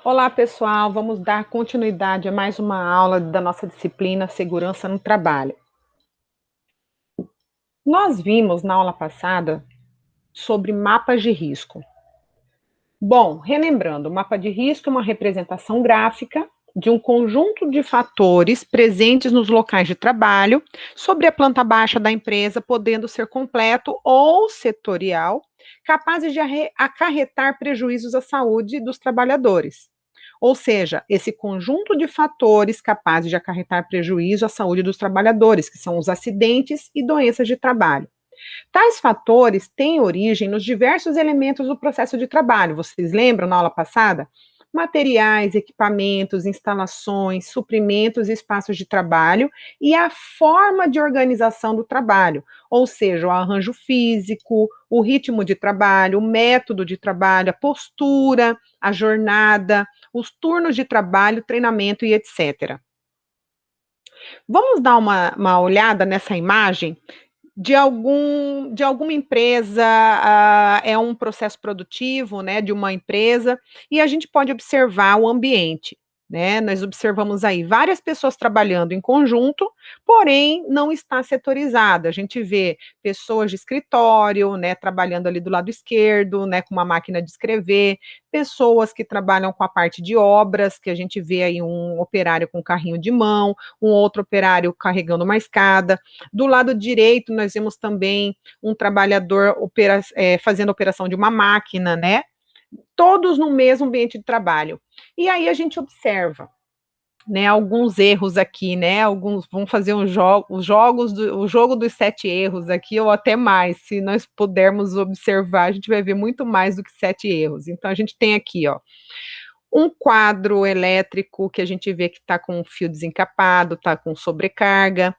Olá, pessoal. Vamos dar continuidade a mais uma aula da nossa disciplina Segurança no Trabalho. Nós vimos na aula passada sobre mapas de risco. Bom, relembrando, o mapa de risco é uma representação gráfica de um conjunto de fatores presentes nos locais de trabalho sobre a planta baixa da empresa, podendo ser completo ou setorial, capazes de acarretar prejuízos à saúde dos trabalhadores. Ou seja, esse conjunto de fatores capazes de acarretar prejuízo à saúde dos trabalhadores, que são os acidentes e doenças de trabalho. Tais fatores têm origem nos diversos elementos do processo de trabalho. Vocês lembram na aula passada? Materiais, equipamentos, instalações, suprimentos e espaços de trabalho e a forma de organização do trabalho, ou seja, o arranjo físico, o ritmo de trabalho, o método de trabalho, a postura, a jornada, os turnos de trabalho, treinamento e etc. Vamos dar uma olhada nessa imagem de alguma empresa, é um processo produtivo, né, de uma empresa, e a gente pode observar o ambiente, né? Nós observamos aí várias pessoas trabalhando em conjunto, porém não está setorizada. A gente vê pessoas de escritório, né, trabalhando ali do lado esquerdo, né, com uma máquina de escrever, pessoas que trabalham com a parte de obras, que a gente vê aí um operário com carrinho de mão, um outro operário carregando uma escada. Do lado direito, nós vemos também um trabalhador fazendo a operação de uma máquina, né? Todos no mesmo ambiente de trabalho. E aí a gente observa, né, alguns erros aqui, né? Alguns vamos fazer o jogo dos 7 erros aqui, ou até mais. Se nós pudermos observar, a gente vai ver muito mais do que 7 erros. Então a gente tem aqui, ó, um quadro elétrico que a gente vê que está com um fio desencapado, está com sobrecarga,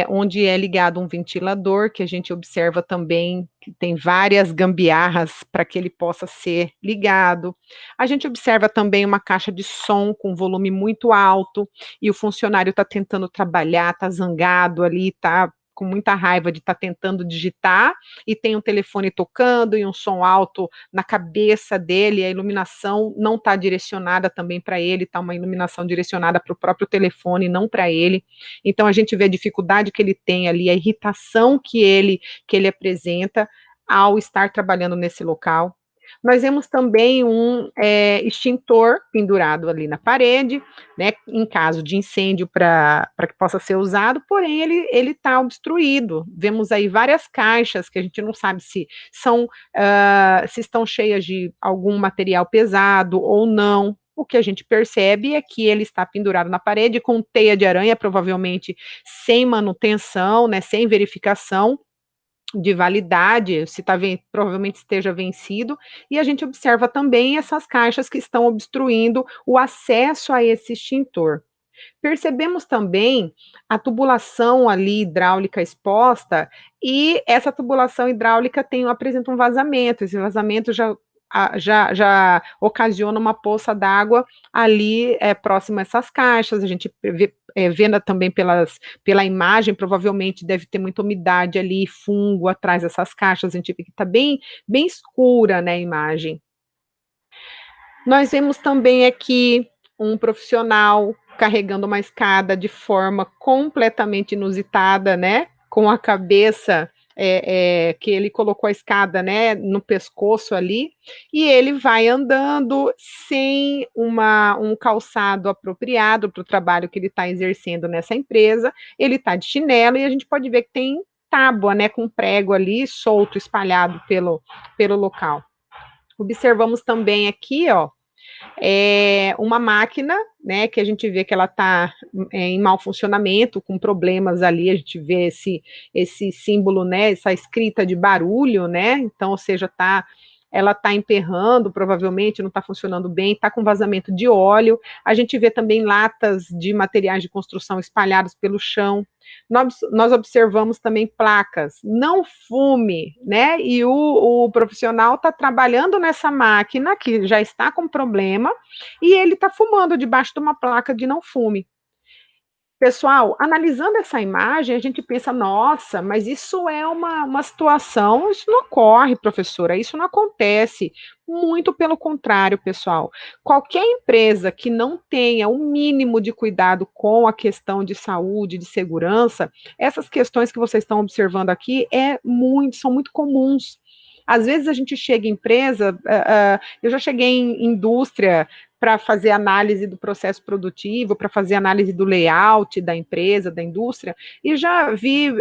onde é ligado um ventilador, que a gente observa também que tem várias gambiarras para que ele possa ser ligado. A gente observa também uma caixa de som com volume muito alto, e o funcionário está tentando trabalhar, está zangado ali, está com muita raiva de estar tentando digitar, e tem um telefone tocando e um som alto na cabeça dele, a iluminação não está direcionada também para ele, está uma iluminação direcionada para o próprio telefone, não para ele. Então a gente vê a dificuldade que ele tem ali, a irritação que ele apresenta ao estar trabalhando nesse local. Nós vemos também um extintor pendurado ali na parede, né, em caso de incêndio para que possa ser usado, porém ele está obstruído. Vemos aí várias caixas que a gente não sabe se estão cheias de algum material pesado ou não. O que a gente percebe é que ele está pendurado na parede com teia de aranha, provavelmente sem manutenção, né, sem verificação de validade, se está provavelmente esteja vencido, e a gente observa também essas caixas que estão obstruindo o acesso a esse extintor. Percebemos também a tubulação ali hidráulica exposta, e essa tubulação hidráulica apresenta um vazamento. Esse vazamento já ocasiona uma poça d'água ali próximo a essas caixas. A gente vendo também pela imagem, provavelmente deve ter muita umidade ali, fungo atrás dessas caixas. A gente vê que está bem escura, né, a imagem. Nós vemos também aqui um profissional carregando uma escada de forma completamente inusitada, né? Com a cabeça que ele colocou a escada, né, no pescoço ali, e ele vai andando sem um calçado apropriado para o trabalho que ele está exercendo nessa empresa. Ele está de chinelo e a gente pode ver que tem tábua, né, com prego ali solto, espalhado pelo local. Observamos também aqui, ó, uma máquina, né, que a gente vê que ela está em mau funcionamento, com problemas ali, a gente vê esse símbolo, né, essa escrita de barulho, né, então, ou seja, ela está emperrando, provavelmente não está funcionando bem, está com vazamento de óleo. A gente vê também latas de materiais de construção espalhados pelo chão. Nós observamos também placas, não fume, né? E o profissional está trabalhando nessa máquina que já está com problema, e ele está fumando debaixo de uma placa de não fume. Pessoal, analisando essa imagem, a gente pensa, nossa, mas isso é uma situação, isso não ocorre, professora, isso não acontece. Muito pelo contrário, pessoal. Qualquer empresa que não tenha o mínimo de cuidado com a questão de saúde, de segurança, essas questões que vocês estão observando aqui são muito comuns. Às vezes a gente chega em empresa, eu já cheguei em indústria para fazer análise do processo produtivo, para fazer análise do layout da empresa, da indústria, e já vi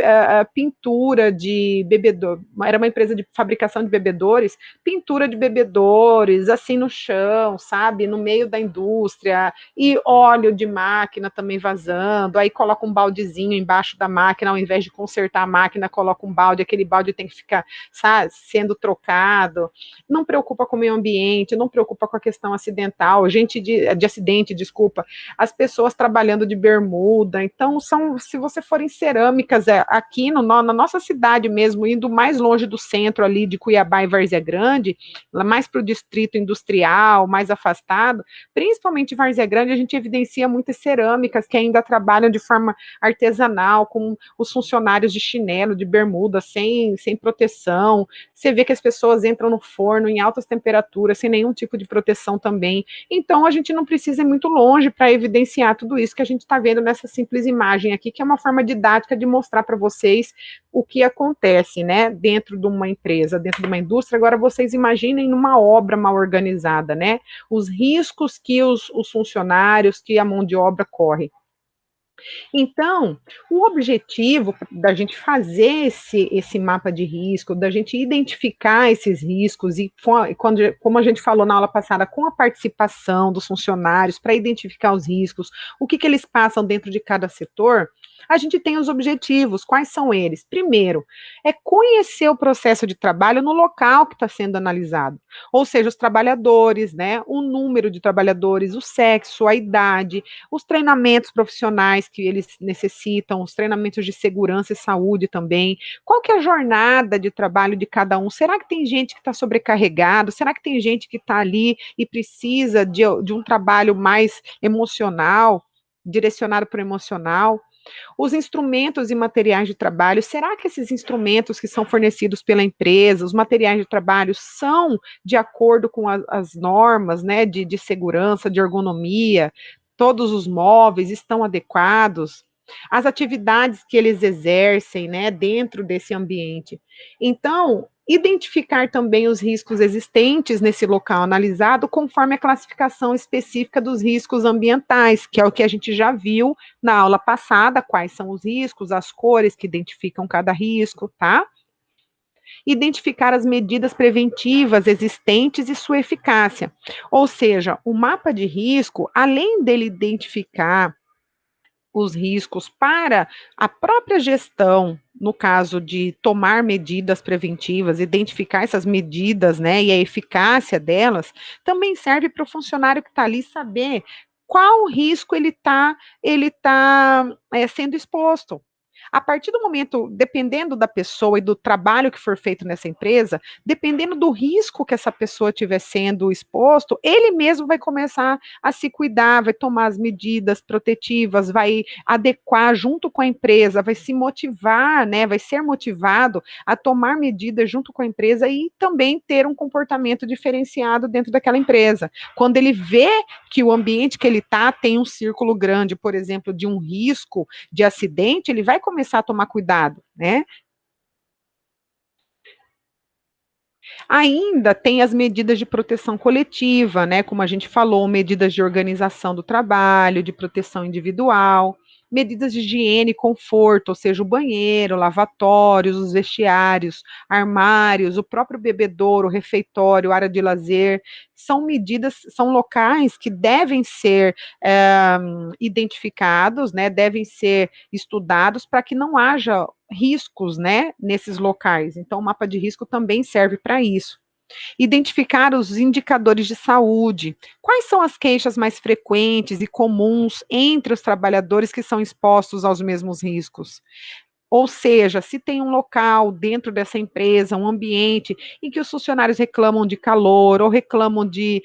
pintura de bebedor, era uma empresa de fabricação de bebedores, pintura de bebedores, assim no chão, sabe, no meio da indústria, e óleo de máquina também vazando, aí coloca um baldezinho embaixo da máquina, ao invés de consertar a máquina, coloca um balde, aquele balde tem que ficar, sabe, sendo trocado, não preocupa com o meio ambiente, não preocupa com a questão acidental, gente de acidente, desculpa, as pessoas trabalhando de bermuda, então se você for em cerâmicas, aqui na nossa cidade mesmo, indo mais longe do centro ali de Cuiabá e Várzea Grande, mais para o distrito industrial, mais afastado, principalmente em Várzea Grande, a gente evidencia muitas cerâmicas que ainda trabalham de forma artesanal, com os funcionários de chinelo, de bermuda, sem proteção, você vê que as pessoas entram no forno em altas temperaturas, sem nenhum tipo de proteção também. Então, a gente não precisa ir muito longe para evidenciar tudo isso que a gente está vendo nessa simples imagem aqui, que é uma forma didática de mostrar para vocês o que acontece, né, dentro de uma empresa, dentro de uma indústria. Agora, vocês imaginem numa obra mal organizada, né, os riscos que os funcionários, que a mão de obra corre. Então, o objetivo da gente fazer esse mapa de risco, da gente identificar esses riscos, e quando, como a gente falou na aula passada, com a participação dos funcionários para identificar os riscos, o que eles passam dentro de cada setor, a gente tem os objetivos. Quais são eles? Primeiro, é conhecer o processo de trabalho no local que está sendo analisado, ou seja, os trabalhadores, né, o número de trabalhadores, o sexo, a idade, os treinamentos profissionais que eles necessitam, os treinamentos de segurança e saúde também. Qual que é a jornada de trabalho de cada um? Será que tem gente que está sobrecarregado? Será que tem gente que está ali e precisa de um trabalho mais emocional, direcionado para o emocional? Os instrumentos e materiais de trabalho, será que esses instrumentos que são fornecidos pela empresa, os materiais de trabalho, são de acordo com as normas, né, de segurança, de ergonomia? Todos os móveis estão adequados? As atividades que eles exercem, né, dentro desse ambiente. Então, identificar também os riscos existentes nesse local analisado, conforme a classificação específica dos riscos ambientais, que é o que a gente já viu na aula passada, quais são os riscos, as cores que identificam cada risco, tá? Identificar as medidas preventivas existentes e sua eficácia. Ou seja, o mapa de risco, além dele identificar os riscos para a própria gestão, no caso de tomar medidas preventivas, identificar essas medidas, né, e a eficácia delas, também serve para o funcionário que está ali saber qual risco ele tá sendo exposto. A partir do momento, dependendo da pessoa e do trabalho que for feito nessa empresa, dependendo do risco que essa pessoa estiver sendo exposto, ele mesmo vai começar a se cuidar, vai tomar as medidas protetivas, vai adequar junto com a empresa, vai se motivar, né, vai ser motivado a tomar medidas junto com a empresa e também ter um comportamento diferenciado dentro daquela empresa. Quando ele vê que o ambiente que ele está tem um círculo grande, por exemplo, de um risco de acidente, ele vai começar a tomar cuidado, né? Ainda tem as medidas de proteção coletiva, né? Como a gente falou, medidas de organização do trabalho, de proteção individual, medidas de higiene e conforto, ou seja, o banheiro, lavatórios, os vestiários, armários, o próprio bebedouro, o refeitório, área de lazer, são medidas, são locais que devem ser identificados, né? Devem ser estudados para que não haja riscos, né, nesses locais. Então, o mapa de risco também serve para isso. Identificar os indicadores de saúde. Quais são as queixas mais frequentes e comuns entre os trabalhadores que são expostos aos mesmos riscos? Ou seja, se tem um local dentro dessa empresa, um ambiente em que os funcionários reclamam de calor ou reclamam de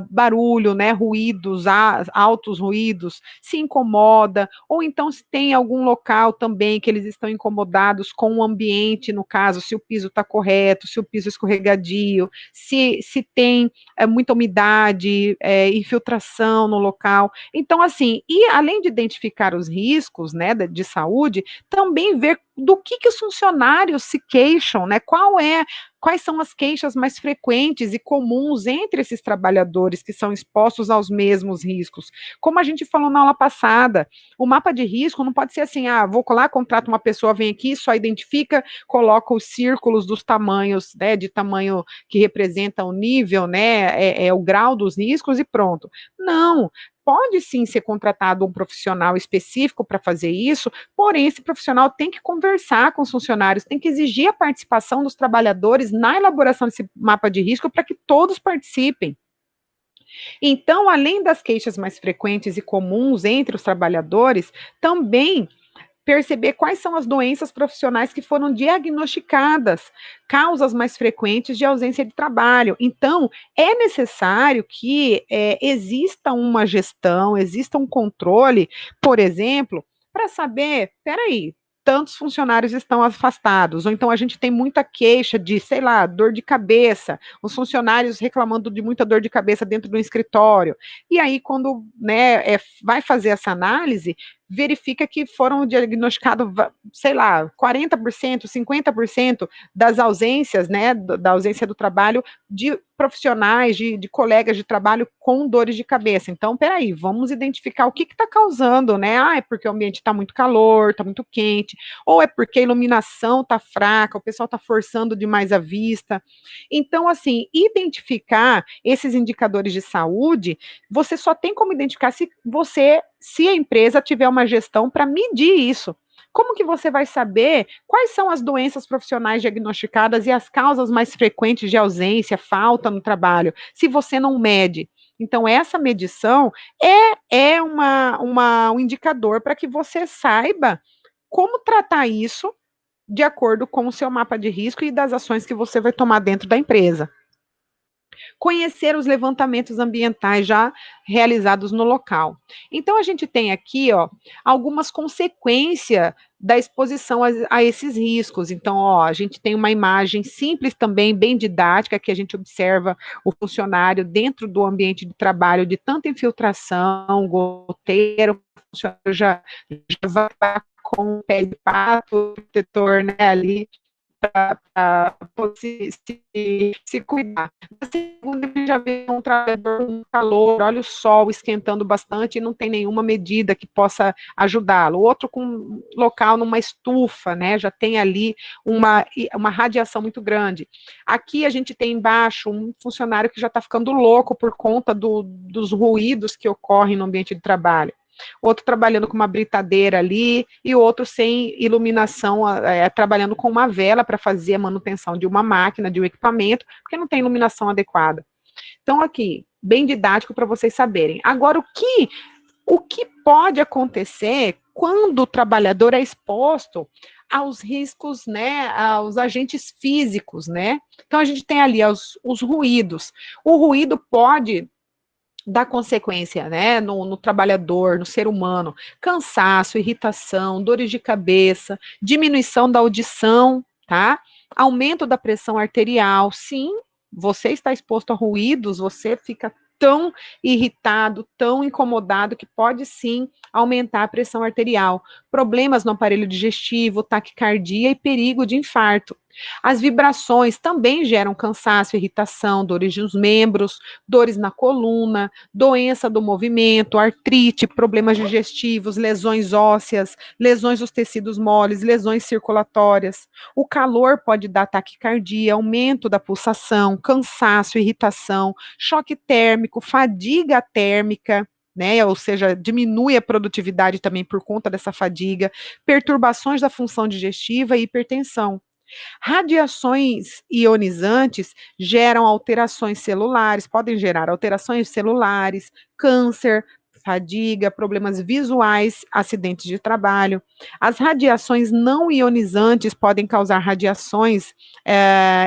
barulho, né, ruídos, altos ruídos, se incomoda, ou então se tem algum local também que eles estão incomodados com o ambiente, no caso, se o piso está correto, se o piso é escorregadio, se tem muita umidade, infiltração no local. Então, assim, e além de identificar os riscos, né, de saúde, também ver do que os funcionários se queixam, né? Quais são as queixas mais frequentes e comuns entre esses trabalhadores que são expostos aos mesmos riscos. Como a gente falou na aula passada, o mapa de risco não pode ser assim, vou lá, contrato uma pessoa, vem aqui, só identifica, coloca os círculos dos tamanhos, né, de tamanho que representa o nível, né, o grau dos riscos e pronto. Não, pode sim ser contratado um profissional específico para fazer isso, porém esse profissional tem que conversar com os funcionários, tem que exigir a participação dos trabalhadores na elaboração desse mapa de risco para que todos participem. Então, além das queixas mais frequentes e comuns entre os trabalhadores, também perceber quais são as doenças profissionais que foram diagnosticadas, causas mais frequentes de ausência de trabalho. Então, é necessário que exista uma gestão, exista um controle, por exemplo, para saber, peraí, tantos funcionários estão afastados, ou então a gente tem muita queixa de, sei lá, dor de cabeça, os funcionários reclamando de muita dor de cabeça dentro do escritório. E aí, quando vai fazer essa análise, verifica que foram diagnosticados, sei lá, 40%, 50% das ausências, né, da ausência do trabalho de profissionais, de colegas de trabalho com dores de cabeça. Então, peraí, vamos identificar o que está causando, né? É porque o ambiente está muito calor, está muito quente, ou é porque a iluminação está fraca, o pessoal está forçando demais a vista. Então, assim, identificar esses indicadores de saúde, você só tem como identificar se a empresa tiver uma gestão para medir isso. Como que você vai saber quais são as doenças profissionais diagnosticadas e as causas mais frequentes de ausência, falta no trabalho, se você não mede? Então, essa medição é um indicador para que você saiba como tratar isso de acordo com o seu mapa de risco e das ações que você vai tomar dentro da empresa. Conhecer os levantamentos ambientais já realizados no local. Então, a gente tem aqui, algumas consequências da exposição a esses riscos. Então, a gente tem uma imagem simples também, bem didática, que a gente observa o funcionário dentro do ambiente de trabalho de tanta infiltração, goteiro, o funcionário já vai com o pé de pato, protetor, né, ali, para se cuidar. Na segunda, a gente já vê um trabalhador com calor, olha o sol esquentando bastante e não tem nenhuma medida que possa ajudá-lo. O outro com local numa estufa, né, já tem ali uma radiação muito grande. Aqui a gente tem embaixo um funcionário que já está ficando louco por conta dos ruídos que ocorrem no ambiente de trabalho. Outro trabalhando com uma britadeira ali, e outro sem iluminação, trabalhando com uma vela para fazer a manutenção de uma máquina, de um equipamento, porque não tem iluminação adequada. Então, aqui, bem didático para vocês saberem. Agora, o que pode acontecer quando o trabalhador é exposto aos riscos, né, aos agentes físicos, né? Então, a gente tem ali os ruídos. O ruído pode dar consequência, né, no trabalhador, no ser humano, cansaço, irritação, dores de cabeça, diminuição da audição, tá? Aumento da pressão arterial, sim, você está exposto a ruídos, você fica tão irritado, tão incomodado, que pode sim aumentar a pressão arterial. Problemas no aparelho digestivo, taquicardia e perigo de infarto. As vibrações também geram cansaço, irritação, dores nos membros, dores na coluna, doença do movimento, artrite, problemas digestivos, lesões ósseas, lesões dos tecidos moles, lesões circulatórias. O calor pode dar taquicardia, aumento da pulsação, cansaço, irritação, choque térmico, fadiga térmica, né? Ou seja, diminui a produtividade também por conta dessa fadiga, perturbações da função digestiva e hipertensão. Radiações ionizantes geram alterações celulares, podem gerar alterações celulares, câncer, fadiga, problemas visuais, acidentes de trabalho. As radiações não ionizantes podem causar radiações,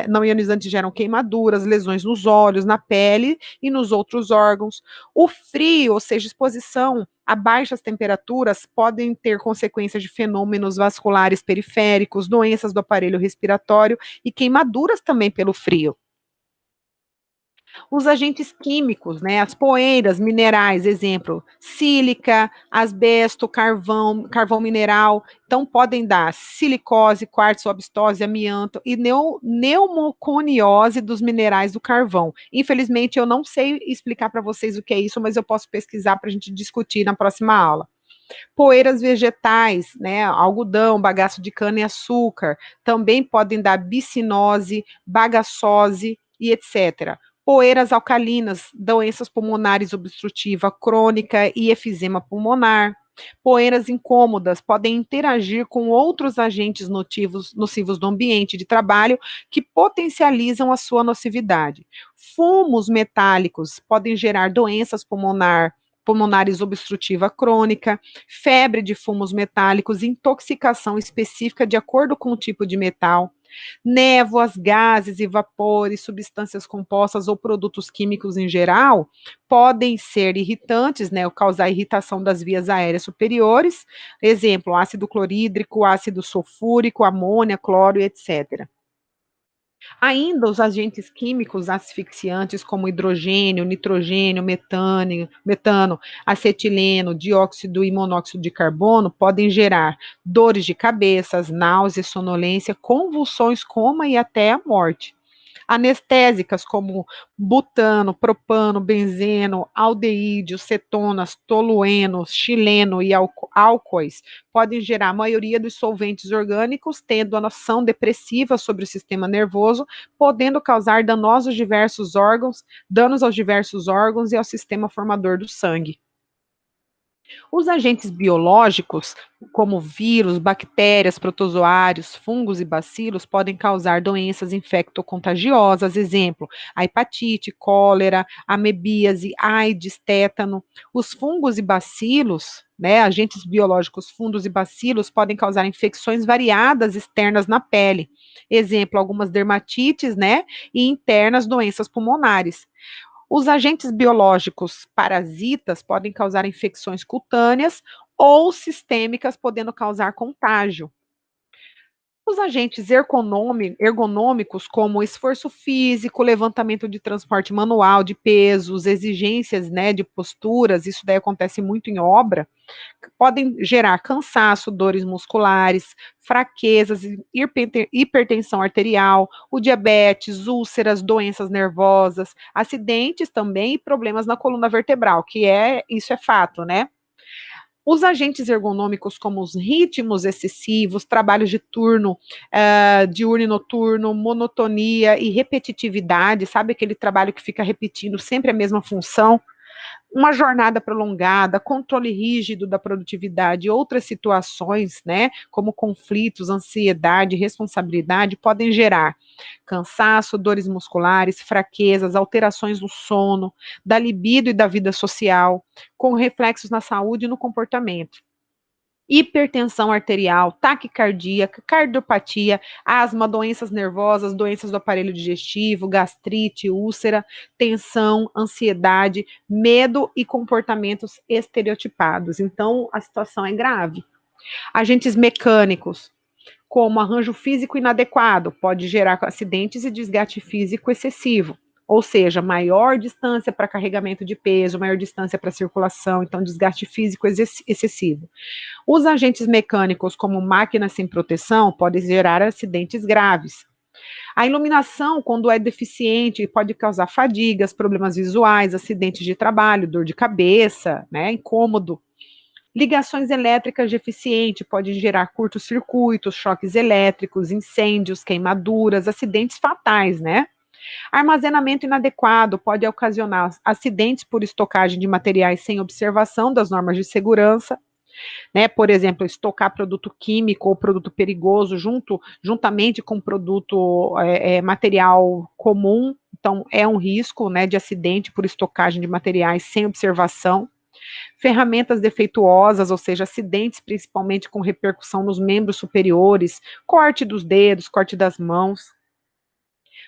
não ionizantes geram queimaduras, lesões nos olhos, na pele e nos outros órgãos. O frio, ou seja, exposição a baixas temperaturas, podem ter consequências de fenômenos vasculares periféricos, doenças do aparelho respiratório e queimaduras também pelo frio. Os agentes químicos, né, as poeiras minerais, exemplo, sílica, asbesto, carvão mineral, então podem dar silicose, quartzo, obstose, amianto e neumoconiose dos minerais do carvão. Infelizmente, eu não sei explicar para vocês o que é isso, mas eu posso pesquisar para a gente discutir na próxima aula. Poeiras vegetais, né, algodão, bagaço de cana-e-açúcar, também podem dar bicinose, bagaçose e etc. Poeiras alcalinas, doenças pulmonares obstrutiva crônica e efizema pulmonar. Poeiras incômodas podem interagir com outros agentes nocivos do ambiente de trabalho que potencializam a sua nocividade. Fumos metálicos podem gerar doenças pulmonares obstrutiva crônica, febre de fumos metálicos, intoxicação específica de acordo com o tipo de metal. Névoas, gases e vapores, substâncias compostas ou produtos químicos em geral podem ser irritantes, né, ou causar irritação das vias aéreas superiores. Exemplo, ácido clorídrico, ácido sulfúrico, amônia, cloro, etc. Ainda os agentes químicos asfixiantes, como hidrogênio, nitrogênio, metano, acetileno, dióxido e monóxido de carbono, podem gerar dores de cabeça, náuseas, sonolência, convulsões, coma e até a morte. Anestésicas como butano, propano, benzeno, aldeídio, cetonas, toluenos, xileno e álcoois podem gerar a maioria dos solventes orgânicos, tendo a ação depressiva sobre o sistema nervoso, podendo causar danos aos diversos órgãos e ao sistema formador do sangue. Os agentes biológicos, como vírus, bactérias, protozoários, fungos e bacilos, podem causar doenças infectocontagiosas, exemplo, a hepatite, cólera, amebíase, AIDS, tétano. Os fungos e bacilos, né, agentes biológicos, fungos e bacilos, podem causar infecções variadas externas na pele, exemplo, algumas dermatites, né, e internas doenças pulmonares. Os agentes biológicos parasitas podem causar infecções cutâneas ou sistêmicas, podendo causar contágio. Os agentes ergonômicos, como esforço físico, levantamento de transporte manual de pesos, exigências, né, de posturas, isso daí acontece muito em obra, podem gerar cansaço, dores musculares, fraquezas, hipertensão arterial, o diabetes, úlceras, doenças nervosas, acidentes também e problemas na coluna vertebral, isso é fato, né? Os agentes ergonômicos, como os ritmos excessivos, trabalhos de turno, diurno e noturno, monotonia e repetitividade, sabe aquele trabalho que fica repetindo sempre a mesma função? Uma jornada prolongada, controle rígido da produtividade e outras situações, né, como conflitos, ansiedade, responsabilidade, podem gerar cansaço, dores musculares, fraquezas, alterações no sono, da libido e da vida social, com reflexos na saúde e no comportamento. Hipertensão arterial, taquicardia, cardiopatia, asma, doenças nervosas, doenças do aparelho digestivo, gastrite, úlcera, tensão, ansiedade, medo e comportamentos estereotipados. Então, a situação é grave. Agentes mecânicos, como arranjo físico inadequado, pode gerar acidentes e desgaste físico excessivo. Ou seja, maior distância para carregamento de peso, maior distância para circulação, então desgaste físico excessivo. Os agentes mecânicos, como máquinas sem proteção, podem gerar acidentes graves. A iluminação, quando é deficiente, pode causar fadigas, problemas visuais, acidentes de trabalho, dor de cabeça, né, incômodo. Ligações elétricas deficientes podem gerar curtos-circuitos, choques elétricos, incêndios, queimaduras, acidentes fatais, né? Armazenamento inadequado pode ocasionar acidentes por estocagem de materiais sem observação das normas de segurança, né? Por exemplo, estocar produto químico ou produto perigoso juntamente com produto material comum, então é um risco, né, de acidente por estocagem de materiais sem observação. Ferramentas defeituosas, ou seja, acidentes principalmente com repercussão nos membros superiores, corte dos dedos, corte das mãos.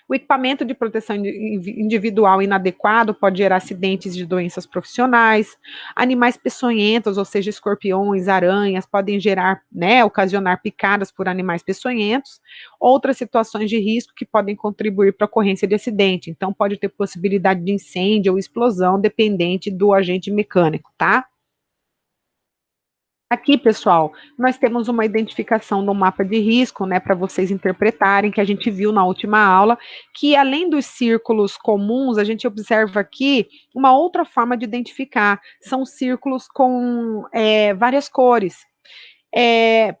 O equipamento de proteção individual inadequado pode gerar acidentes de doenças profissionais. Animais peçonhentos, ou seja, escorpiões, aranhas, podem gerar, né, ocasionar picadas por animais peçonhentos. Outras situações de risco que podem contribuir para a ocorrência de acidente. Então, pode ter possibilidade de incêndio ou explosão, dependente do agente mecânico, tá? Aqui, pessoal, nós temos uma identificação do mapa de risco, né, para vocês interpretarem, que a gente viu na última aula, que além dos círculos comuns, a gente observa aqui uma outra forma de identificar, são círculos com várias cores.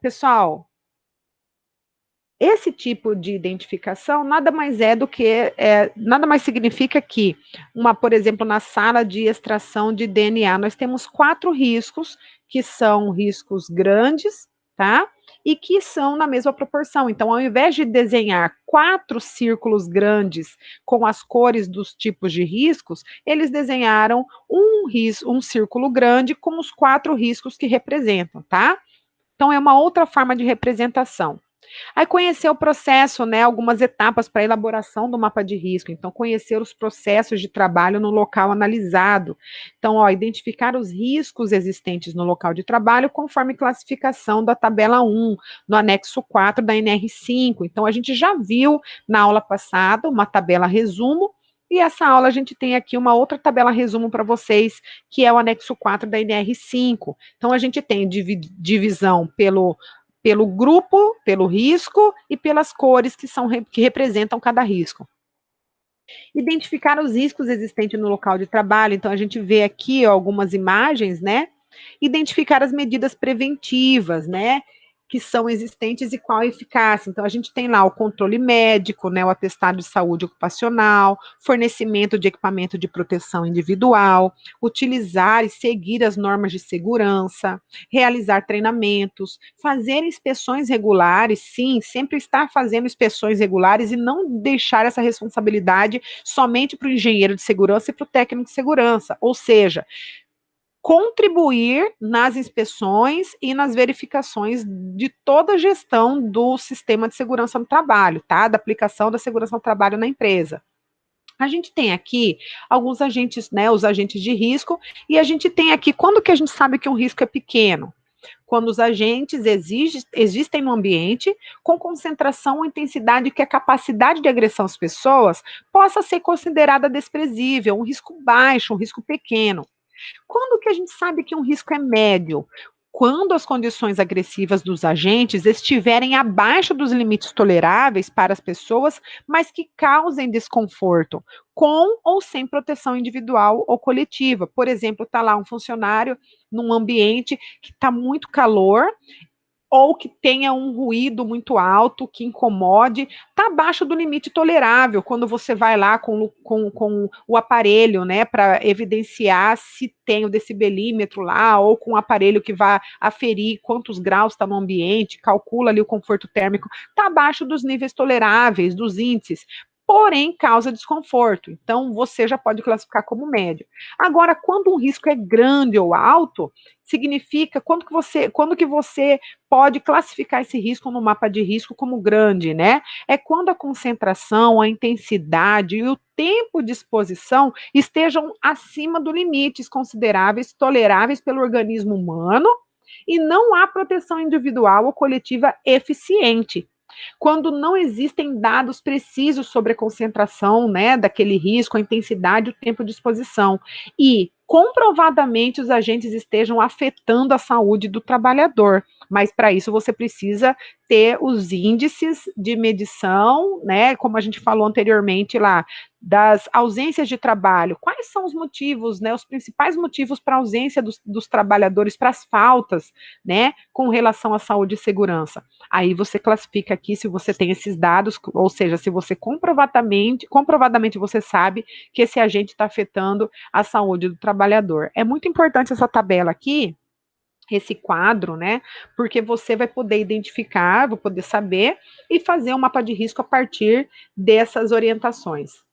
Pessoal, esse tipo de identificação nada mais é do que, nada mais significa que, por exemplo, na sala de extração de DNA, nós temos 4 riscos, que são riscos grandes, tá? E que são na mesma proporção. Então, ao invés de desenhar 4 círculos grandes com as cores dos tipos de riscos, eles desenharam um círculo grande com os 4 riscos que representam, tá? Então, é uma outra forma de representação. Aí conhecer o processo, né, algumas etapas para a elaboração do mapa de risco. Então, conhecer os processos de trabalho no local analisado. Então, identificar os riscos existentes no local de trabalho conforme classificação da tabela 1, no anexo 4 da NR5. Então, a gente já viu na aula passada uma tabela resumo, e essa aula a gente tem aqui uma outra tabela resumo para vocês, que é o anexo 4 da NR5. Então, a gente tem divisão pelo grupo, pelo risco e pelas cores que representam cada risco. Identificar os riscos existentes no local de trabalho, então a gente vê aqui algumas imagens, né? Identificar as medidas preventivas, né? Que são existentes e qual a eficácia. Então, a gente tem lá o controle médico, né, o atestado de saúde ocupacional, fornecimento de equipamento de proteção individual, utilizar e seguir as normas de segurança, realizar treinamentos, fazer inspeções regulares, sim, sempre estar fazendo inspeções regulares e não deixar essa responsabilidade somente para o engenheiro de segurança e para o técnico de segurança. Ou seja, contribuir nas inspeções e nas verificações de toda a gestão do sistema de segurança no trabalho, tá? Da aplicação da segurança no trabalho na empresa. A gente tem aqui alguns agentes, né, os agentes de risco, e a gente tem aqui, quando que a gente sabe que um risco é pequeno? Quando os agentes existem no ambiente com concentração ou intensidade que a capacidade de agressão às pessoas possa ser considerada desprezível, um risco baixo, um risco pequeno. Quando que a gente sabe que um risco é médio? Quando as condições agressivas dos agentes estiverem abaixo dos limites toleráveis para as pessoas, mas que causem desconforto, com ou sem proteção individual ou coletiva. Por exemplo, está lá um funcionário num ambiente que está muito calor, ou que tenha um ruído muito alto, que incomode, está abaixo do limite tolerável, quando você vai lá com o aparelho, né, para evidenciar se tem o decibelímetro lá, ou com o aparelho que vai aferir quantos graus está no ambiente, calcula ali o conforto térmico, está abaixo dos níveis toleráveis, dos índices, porém causa desconforto. Então, você já pode classificar como médio. Agora, quando um risco é grande ou alto, significa quando que você pode classificar esse risco no mapa de risco como grande, né? É quando a concentração, a intensidade e o tempo de exposição estejam acima dos limites consideráveis, toleráveis pelo organismo humano, e não há proteção individual ou coletiva eficiente. Quando não existem dados precisos sobre a concentração, né, daquele risco, a intensidade e o tempo de exposição, e comprovadamente os agentes estejam afetando a saúde do trabalhador. Mas para isso você precisa ter os índices de medição, né, como a gente falou anteriormente lá, das ausências de trabalho. Quais são os motivos, né, os principais motivos para a ausência dos trabalhadores, para as faltas, né, com relação à saúde e segurança? Aí você classifica aqui se você tem esses dados, ou seja, se você comprovadamente você sabe que esse agente está afetando a saúde do trabalhador. É muito importante essa tabela aqui, esse quadro, né? Porque você vai poder identificar, vai poder saber e fazer um mapa de risco a partir dessas orientações.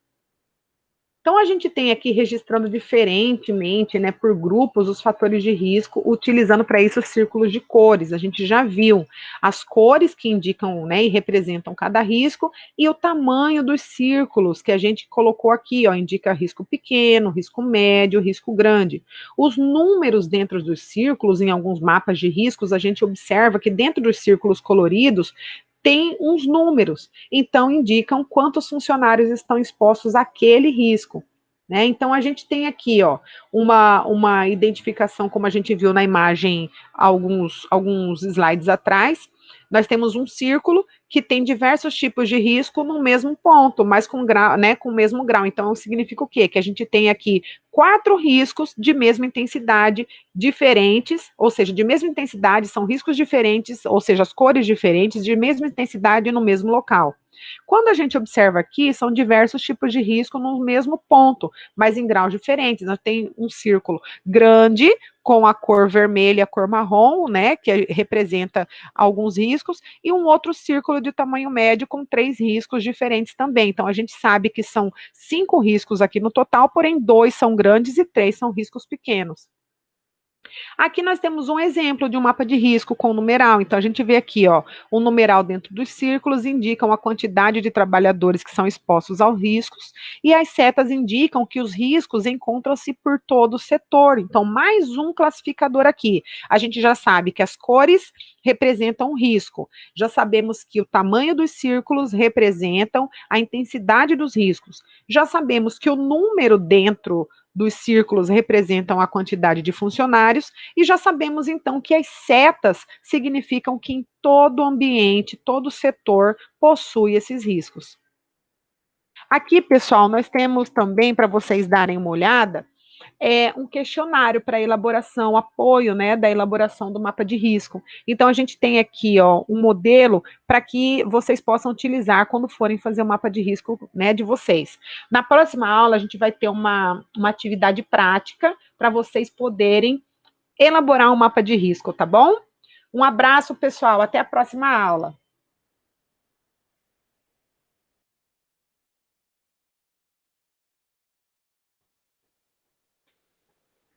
Então, a gente tem aqui registrando diferentemente, né, por grupos, os fatores de risco, utilizando para isso os círculos de cores. A gente já viu as cores que indicam, né, e representam cada risco, e o tamanho dos círculos que a gente colocou aqui, ó, indica risco pequeno, risco médio, risco grande. Os números dentro dos círculos, em alguns mapas de riscos, a gente observa que dentro dos círculos coloridos, tem uns números, então indicam quantos funcionários estão expostos àquele risco. Né? Então a gente tem aqui ó, uma identificação, como a gente viu na imagem alguns slides atrás. Nós temos um círculo que tem diversos tipos de risco no mesmo ponto, mas com grau, né, com o mesmo grau. Então significa o quê? Que a gente tem aqui 4 riscos de mesma intensidade diferentes, ou seja, de mesma intensidade, são riscos diferentes, ou seja, as cores diferentes, de mesma intensidade no mesmo local. Quando a gente observa aqui, são diversos tipos de risco no mesmo ponto, mas em graus diferentes. Nós tem um círculo grande com a cor vermelha e a cor marrom, né, que representa alguns riscos, e um outro círculo de tamanho médio com 3 riscos diferentes também. Então, a gente sabe que são 5 riscos aqui no total, porém 2 são grandes e 3 são riscos pequenos. Aqui nós temos um exemplo de um mapa de risco com numeral. Então, a gente vê aqui, ó, um numeral dentro dos círculos indicam a quantidade de trabalhadores que são expostos aos riscos, e as setas indicam que os riscos encontram-se por todo o setor. Então, mais um classificador aqui. A gente já sabe que as cores representam o risco. Já sabemos que o tamanho dos círculos representam a intensidade dos riscos. Já sabemos que o número dentro dos círculos representam a quantidade de funcionários, e já sabemos então que as setas significam que em todo ambiente, todo setor possui esses riscos. Aqui, pessoal, nós temos também, para vocês darem uma olhada, um questionário para elaboração, apoio, né, da elaboração do mapa de risco. Então, a gente tem aqui, ó, um modelo para que vocês possam utilizar quando forem fazer o mapa de risco, né, de vocês. Na próxima aula, a gente vai ter uma atividade prática para vocês poderem elaborar um mapa de risco, tá bom? Um abraço, pessoal, até a próxima aula.